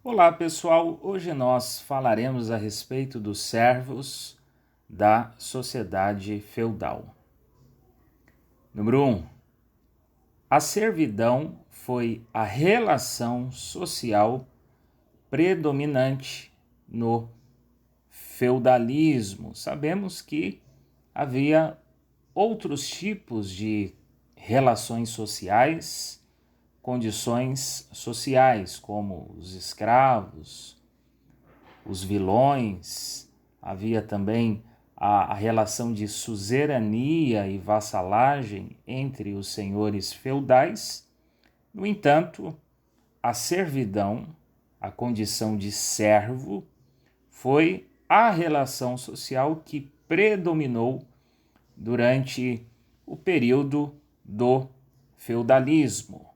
Olá pessoal, hoje nós falaremos a respeito dos servos da sociedade feudal. Número 1. A servidão foi a relação social predominante no feudalismo. Sabemos que havia outros tipos de relações sociais, condições sociais, como os escravos, os vilões, havia também a relação de suzerania e vassalagem entre os senhores feudais. No entanto, a servidão, a condição de servo, foi a relação social que predominou durante o período do feudalismo.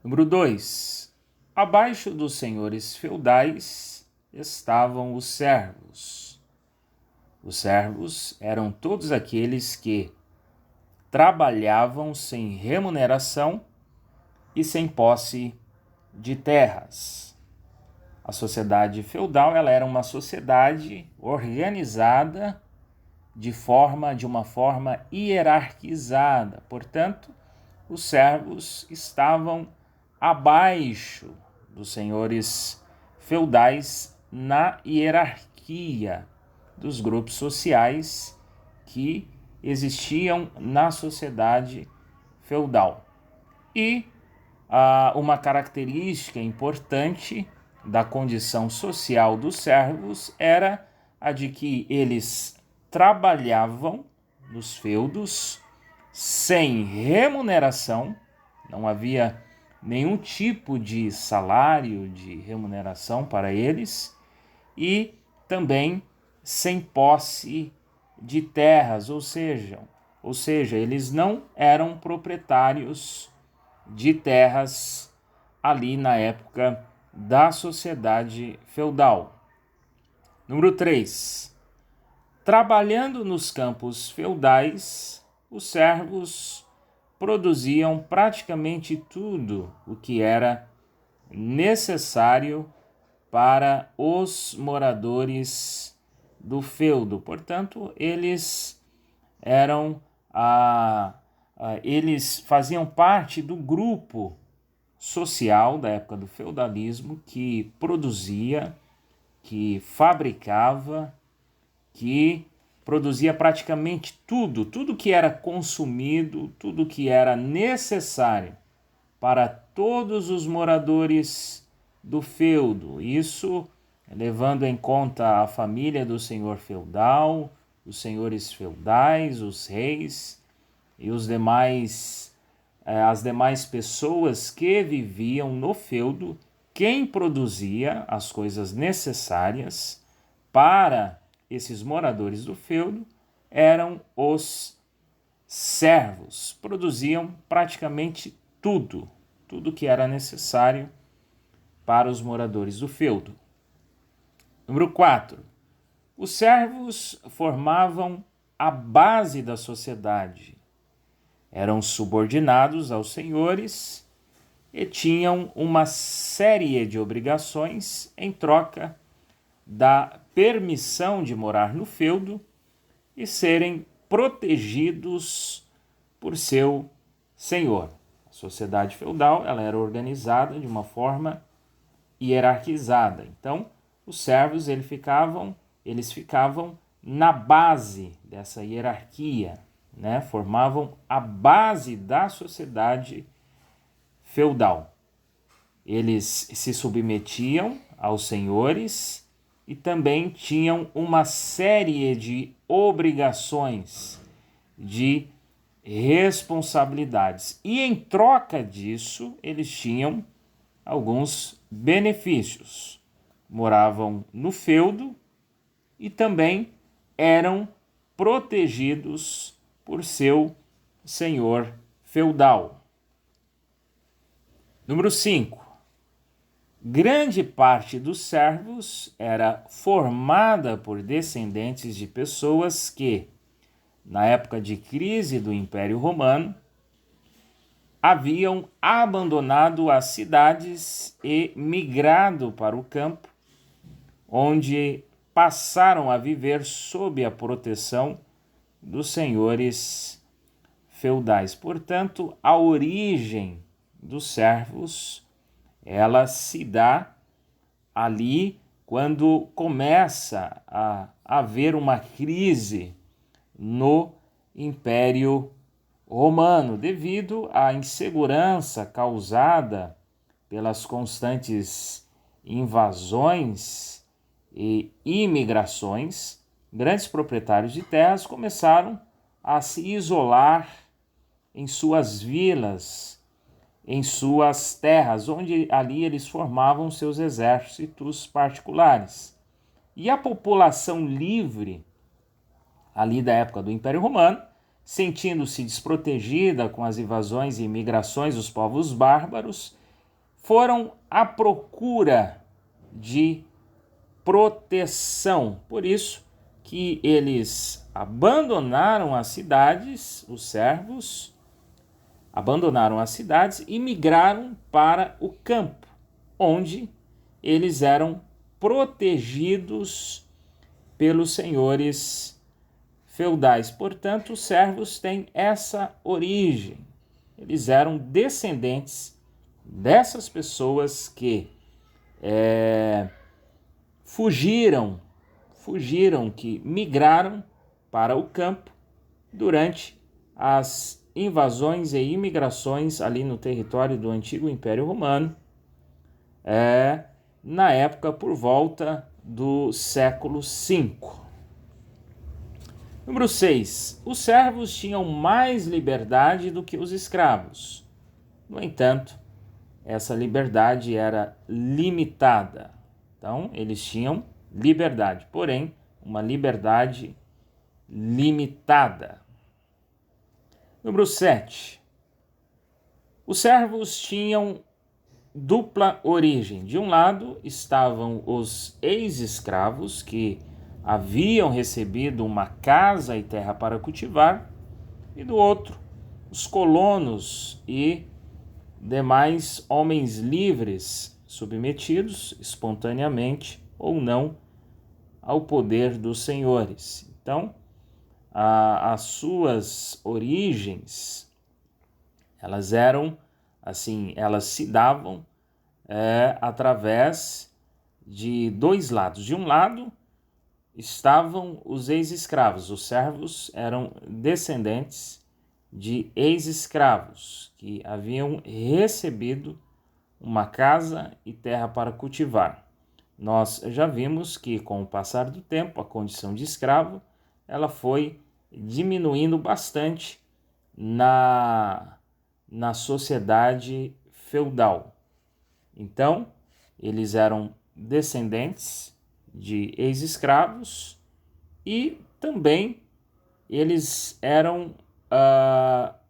Número 2. Abaixo dos senhores feudais estavam os servos. Os servos eram todos aqueles que trabalhavam sem remuneração e sem posse de terras. A sociedade feudal era uma sociedade organizada de uma forma hierarquizada. Portanto, os servos estavam abaixo dos senhores feudais na hierarquia dos grupos sociais que existiam na sociedade feudal. E uma característica importante da condição social dos servos era a de que eles trabalhavam nos feudos sem remuneração, não havia nenhum tipo de salário, de remuneração para eles, e também sem posse de terras, ou seja, eles não eram proprietários de terras ali na época da sociedade feudal. Número 3. Trabalhando nos campos feudais, os servos produziam praticamente tudo o que era necessário para os moradores do feudo. Portanto, eles eles faziam parte do grupo social da época do feudalismo que produzia, que fabricava, que produzia praticamente tudo que era consumido, tudo que era necessário para todos os moradores do feudo. Isso levando em conta a família do senhor feudal, os senhores feudais, os reis e as demais pessoas que viviam no feudo. Quem produzia as coisas necessárias para esses moradores do feudo eram os servos. Produziam praticamente tudo que era necessário para os moradores do feudo. Número 4. Os servos formavam a base da sociedade. Eram subordinados aos senhores e tinham uma série de obrigações em troca da permissão de morar no feudo e serem protegidos por seu senhor. A sociedade feudal era organizada de uma forma hierarquizada. Então, os servos eles ficavam na base dessa hierarquia, né? Formavam a base da sociedade feudal. Eles se submetiam aos senhores e também tinham uma série de obrigações, de responsabilidades. E em troca disso, eles tinham alguns benefícios. Moravam no feudo e também eram protegidos por seu senhor feudal. Número 5. Grande parte dos servos era formada por descendentes de pessoas que, na época de crise do Império Romano, haviam abandonado as cidades e migrado para o campo, onde passaram a viver sob a proteção dos senhores feudais. Portanto, a origem dos servos, ela se dá ali quando começa a haver uma crise no Império Romano, devido à insegurança causada pelas constantes invasões e imigrações. Grandes proprietários de terras começaram a se isolar em suas vilas, em suas terras, onde ali eles formavam seus exércitos particulares. E a população livre, ali da época do Império Romano, sentindo-se desprotegida com as invasões e imigrações dos povos bárbaros, foram à procura de proteção. Por isso que eles abandonaram as cidades, os servos abandonaram as cidades e migraram para o campo, onde eles eram protegidos pelos senhores feudais. Portanto, os servos têm essa origem. Eles eram descendentes dessas pessoas que fugiram, que migraram para o campo durante as invasões e imigrações ali no território do antigo Império Romano, na época por volta do século V. Número 6. Os servos tinham mais liberdade do que os escravos. No entanto, essa liberdade era limitada. Então, eles tinham liberdade, porém, uma liberdade limitada. Número 7. Os servos tinham dupla origem. De um lado estavam os ex-escravos, que haviam recebido uma casa e terra para cultivar, e do outro, os colonos e demais homens livres, submetidos espontaneamente ou não ao poder dos senhores. Então, as suas origens, elas eram assim, elas se davam através de dois lados. De um lado estavam os ex-escravos. Os servos eram descendentes de ex-escravos que haviam recebido uma casa e terra para cultivar. Nós já vimos que, com o passar do tempo, a condição de escravo ela foi diminuindo bastante na sociedade feudal. Então, eles eram descendentes de ex-escravos e também eles eram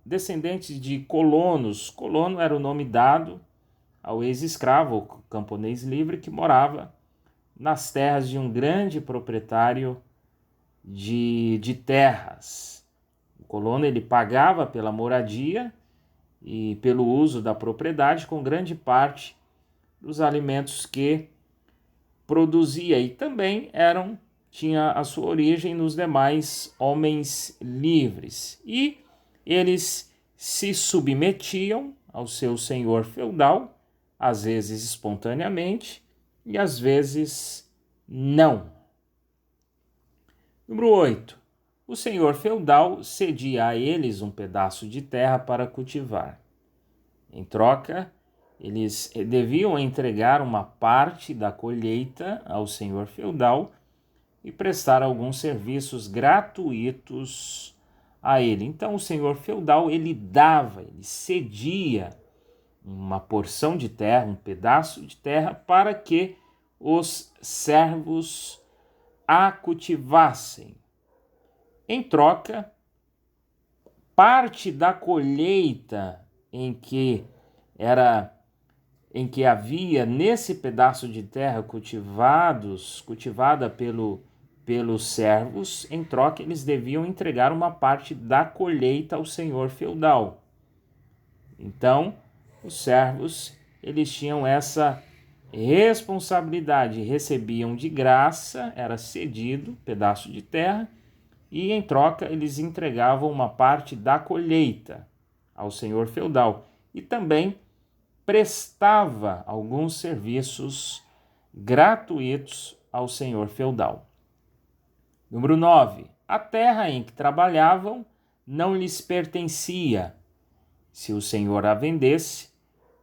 descendentes de colonos. Colono era o nome dado ao ex-escravo, ou camponês livre, que morava nas terras de um grande proprietário de terras. O colono ele pagava pela moradia e pelo uso da propriedade com grande parte dos alimentos que produzia, e também tinha a sua origem nos demais homens livres, e eles se submetiam ao seu senhor feudal, às vezes espontaneamente e às vezes não. Número 8. O senhor feudal cedia a eles um pedaço de terra para cultivar. Em troca, eles deviam entregar uma parte da colheita ao senhor feudal e prestar alguns serviços gratuitos a ele. Então, o senhor feudal, ele cedia uma porção de terra, um pedaço de terra, para que os servos a cultivassem. Em troca, parte da colheita em que havia nesse pedaço de terra cultivada pelos servos, em troca eles deviam entregar uma parte da colheita ao senhor feudal. Então, os servos, eles tinham essa responsabilidade, recebiam de graça, era cedido pedaço de terra, e em troca eles entregavam uma parte da colheita ao senhor feudal e também prestava alguns serviços gratuitos ao senhor feudal. Número 9. A terra em que trabalhavam não lhes pertencia. Se o senhor a vendesse,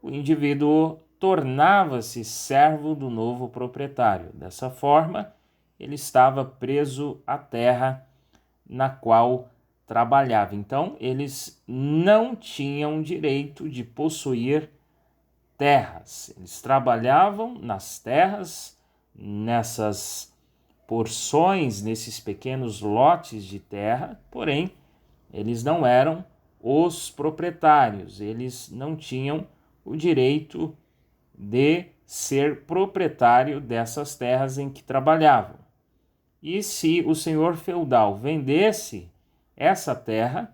o indivíduo tornava-se servo do novo proprietário. Dessa forma, ele estava preso à terra na qual trabalhava. Então, eles não tinham direito de possuir terras. Eles trabalhavam nas terras, nessas porções, nesses pequenos lotes de terra, porém, eles não eram os proprietários, eles não tinham o direito de ser proprietário dessas terras em que trabalhavam. E se o senhor feudal vendesse essa terra,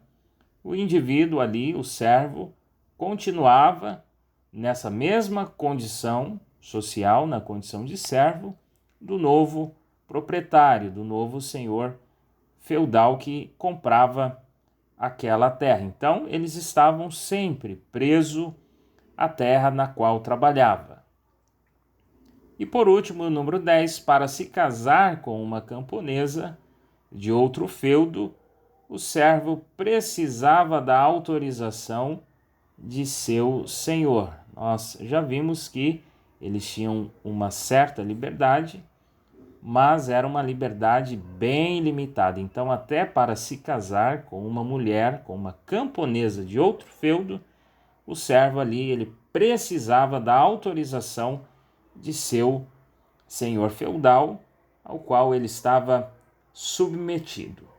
o indivíduo ali, o servo, continuava nessa mesma condição social, na condição de servo, do novo proprietário, do novo senhor feudal que comprava aquela terra. Então, eles estavam sempre presos à terra na qual trabalhava. E por último, o número 10, para se casar com uma camponesa de outro feudo, o servo precisava da autorização de seu senhor. Nós já vimos que eles tinham uma certa liberdade, mas era uma liberdade bem limitada. Então, até para se casar com uma mulher, com uma camponesa de outro feudo, o servo ali ele precisava da autorização de seu senhor feudal, ao qual ele estava submetido.